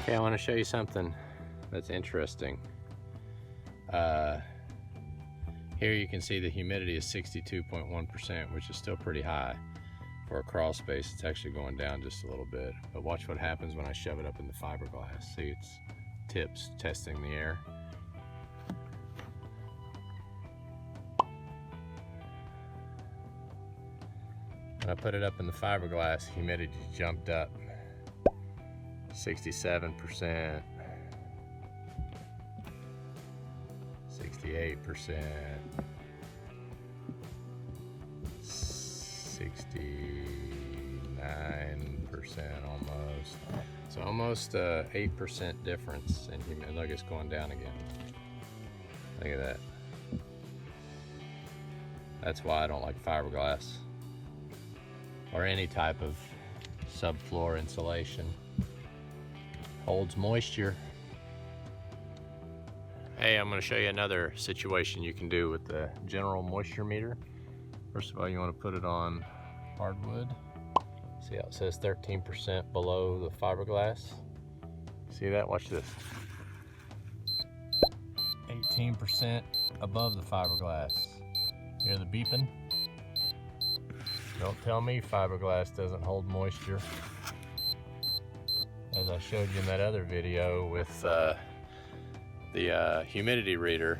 Okay, I want to show you something that's interesting. Here you can see the humidity is 62.1%, which is still pretty high. For a crawl space, it's actually going down just a little bit. But watch what happens when I shove it up in the fiberglass. See, it's tips testing the air. When I put it up in the fiberglass, humidity jumped up 67%, 68%, 69% almost. So almost 8% difference in humidity. Look, it's going down again. Look at that. That's why I don't like fiberglass or any type of subfloor insulation. Holds moisture. Hey, I'm going to show you another situation you can do with the general moisture meter. First of all, you want to put it on hardwood. See how it says 13% below the fiberglass? See that? Watch this. 18% above the fiberglass. Hear the beeping? Don't tell me fiberglass doesn't hold moisture. As I showed you in that other video with the humidity reader.